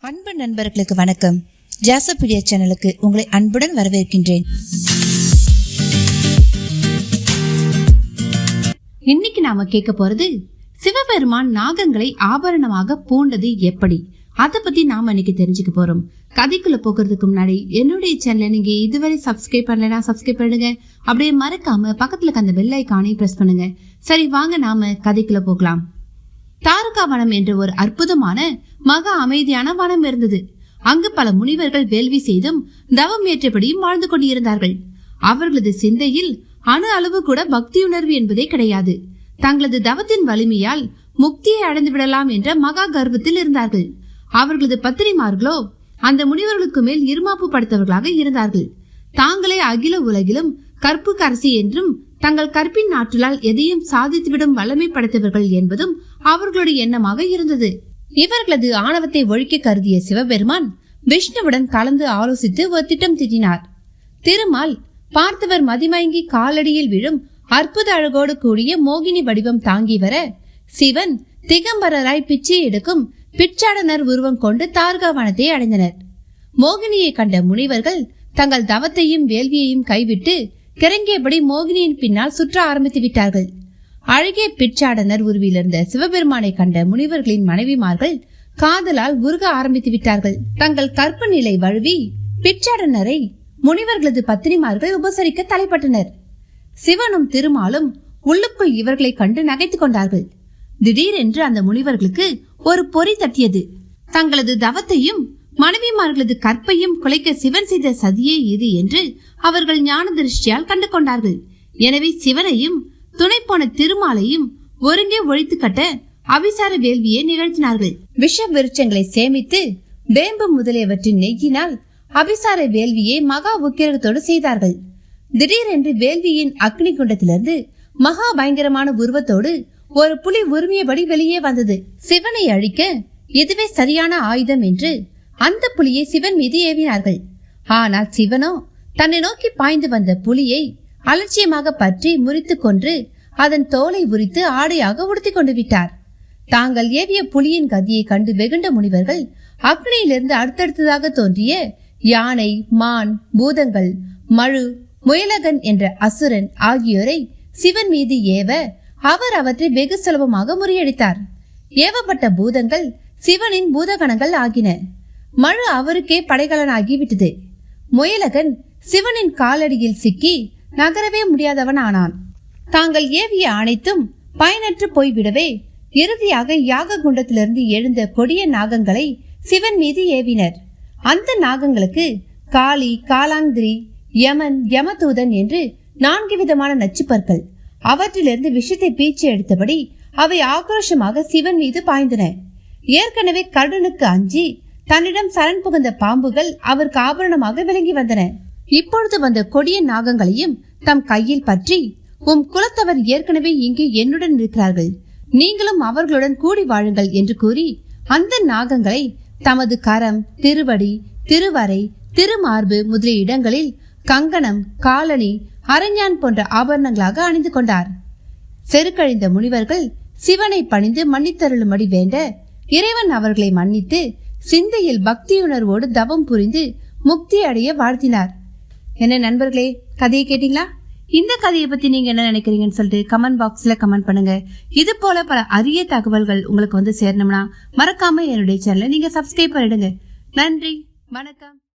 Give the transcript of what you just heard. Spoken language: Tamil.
அன்பு நண்பர்களுக்கு வணக்கம். ஜாசபீடியா சேனலுக்கு உங்களை அன்புடன் வரவேற்கின்றேன். இன்னைக்கு நாம கேட்க போறது சிவபெருமான் நாகங்களை ஆபரணமாக பூண்டது எப்படி, அத பத்தி நாம இன்னைக்கு தெரிஞ்சுக்க போறோம். கதைக்குள்ள போகிறதுக்கு முன்னாடி என்னுடைய சேனலை நீங்க இதுவரை சப்ஸ்கிரைப் பண்ணலனா சப்ஸ்கிரைப் பண்ணுங்க. அப்படியே மறக்காம பக்கத்துல அந்த பெல் ஐகானை பிரஸ் பண்ணுங்க. சரி, வாங்க நாம கதைக்குள்ள போகலாம். தாரகா வனம் என்ற ஒரு அற்புதமான மகா அமைதியான வனம் இருந்தது. அங்கு பல முனிவர்கள் வேள்வி செய்தும் தவம் ஏற்றபடியும் வாழ்ந்து கொண்டிருந்தார்கள். அவர்களது சிந்தையில் அணு அளவு கூட பக்தியுணர்வு என்பதே கிடையாது. தங்களது தவத்தின் வலிமையால் முக்தியை அடைந்து விடலாம் என்ற மகா கர்வத்தில் இருந்தார்கள். அவர்களது பத்திரிமார்களோ அந்த முனிவர்களுக்கு மேல் இருமாப்பு படுத்தவர்களாக இருந்தார்கள். தாங்களே அகில உலகிலும் கற்பு கரசி என்றும் தங்கள் கற்பின் ஆற்றலால் எதையும் சாதித்துவிடும் வல்லமை படைத்தவர்கள் என்பதும் அவர்களுடைய எண்ணமாக இருந்தது. இவர்களது ஆணவத்தை ஒழிக்க கருதிய சிவபெருமான் விஷ்ணுவுடன் கலந்து ஆலோசித்து ஒரு திட்டம் தீட்டினார். திருமால் பார்த்தவர் மதிமயங்கி காலடியில் விழும் அற்புத அழகோடு கூடிய மோகினி வடிவம் தாங்கி வர, சிவன் திகம்பரராய் பிச்சை எடுக்கும் பிச்சாடனர் உருவம் கொண்டு தாரகா வனத்தை அடைந்தனர். மோகினியை கண்ட முனிவர்கள் தங்கள் தவத்தையும் வேள்வியையும் கைவிட்டு கிறங்கியபடி மோகினியின் பின்னால் சுற்ற ஆரம்பித்து விட்டார்கள். அழகிய பிச்சாடனர் உருவிலிருந்த சிவபெருமானை கண்ட முனிவர்களின் மனைவிமார்கள் காதலால் உருக ஆரம்பித்து விட்டார்கள். தங்கள் கற்பு நிலை வழுவி பிச்சாடனரை முனிவர்களது பத்தினிமார்கள் உபசரிக்க தலைப்பட்டனர். சிவனும் திருமாலும் உள்ளுக்குள் இவர்களை கண்டு நகைத்துக் கொண்டார்கள். திடீரென்று அந்த முனிவர்களுக்கு ஒரு பொறி தட்டியது. தங்களது தவத்தையும் மனைவிமார்களது கற்பையும் குலைக்க சிவன் செய்த சதியே இது என்று அவர்கள் ஞான திருஷ்டியால் கண்டு கொண்டார்கள். எனவே சிவனையும் துணை போன திருமாலையும் ஒருங்கே ஒழித்து கட்ட அபிசார வேள்வியை நிகழ்த்தினார்கள். விஷ விருட்சங்களை சேமித்து வேம்பு முதலியவற்றின் நெய்யினால் அபிசார வேள்வியை மகா உக்கிரகத்தோடு செய்தார்கள். திடீரென்று வேள்வியின் அக்னி குண்டத்திலிருந்து மகா பயங்கரமான உருவத்தோடு ஒரு புலி உரிமையபடி வெளியே வந்தது. சிவனை அழிக்க இதுவே சரியான ஆயுதம் என்று அந்த புலியை சிவன் மீது ஏவினார்கள். ஆனால் சிவனோ தன்னை நோக்கி பாய்ந்து வந்த புலியை அலட்சியமாக பற்றி முறித்து கொன்று அதன் தோலை உரித்து ஆடையாக உடுத்தி கொண்டு விட்டார். தாங்கள் ஏவிய புலியின் கதியை கண்டு வெகுண்ட முனிவர்கள் அக்னியிலிருந்து அடுத்தடுத்ததாக தோன்றிய யானை, மான், பூதங்கள், மழு, முயலகன் என்ற அசுரன் ஆகியோரை சிவன் மீது ஏவ அவர் அவற்றை வெகு சுலபமாக முறியடித்தார். ஏவப்பட்ட பூதங்கள் சிவனின் பூதகணங்கள் ஆகின. மழு அவருக்கே படைகளனாகிவிட்டது. முயலகன் சிவனின் காலடியில் சிக்கி நகரவே முடியாதவன் ஆனான். தாங்கள் ஏவிய அனைத்தும் பயனற்று போய்விடவே இறுதியாக யாக குண்டத்திலிருந்து எழுந்த கொடிய நாகங்களை சிவன் மீது ஏவினர். அந்த நாகங்களுக்கு காளி, காலாந்திரி, யமன், யமதூதன் என்று 4 விதமான நச்சுப்பற்கள். அவற்றிலிருந்து விஷத்தை பீச்சி எடுத்தபடி அவை ஆக்ரோஷமாக சிவன் மீது பாய்ந்தன. ஏற்கனவே கருடனுக்கு அஞ்சி தன்னிடம் சரண் புகுந்த பாம்புகள் அவருக்கு ஆபரணமாக விளங்கி வந்தன. இப்பொழுது வந்த கொடிய நாகங்களையும் தம் கையில் பற்றி, உம் குலத்தவர் ஏற்கனவே இங்கே என்னுடன் இருக்கிறார்கள், நீங்களும் அவர்களுடன் கூடி வாழுங்கள் என்று கூறி அந்த நாகங்களை தமது கரம், திருவடி, திருவரை, திருமார்பு முதலிய இடங்களில் கங்கணம், காலணி, அரஞ்சான் போன்ற ஆபரணங்களாக அணிந்து கொண்டார். செருக்கழிந்த முனிவர்கள் சிவனை பணிந்து மன்னித்தருளும்படி வேண்ட இறைவன் அவர்களை மன்னித்து சிந்தையில் பக்தியுணர்வோடு தவம் புரிந்து முக்தி அடைய வாழ்த்தினார். என்ன நண்பர்களே, கதையை கேட்டீங்களா? இந்த கதையை பத்தி நீங்க என்ன நினைக்கிறீங்கன்னு சொல்லிட்டு கமெண்ட் பாக்ஸ்ல கமெண்ட் பண்ணுங்க. இது போல பல அரிய தகவல்கள் உங்களுக்கு வந்து சேரணும்னா மறக்காம என்னுடைய சேனலை நீங்க சப்ஸ்கிரைப் பண்ணிடுங்க. நன்றி, வணக்கம்.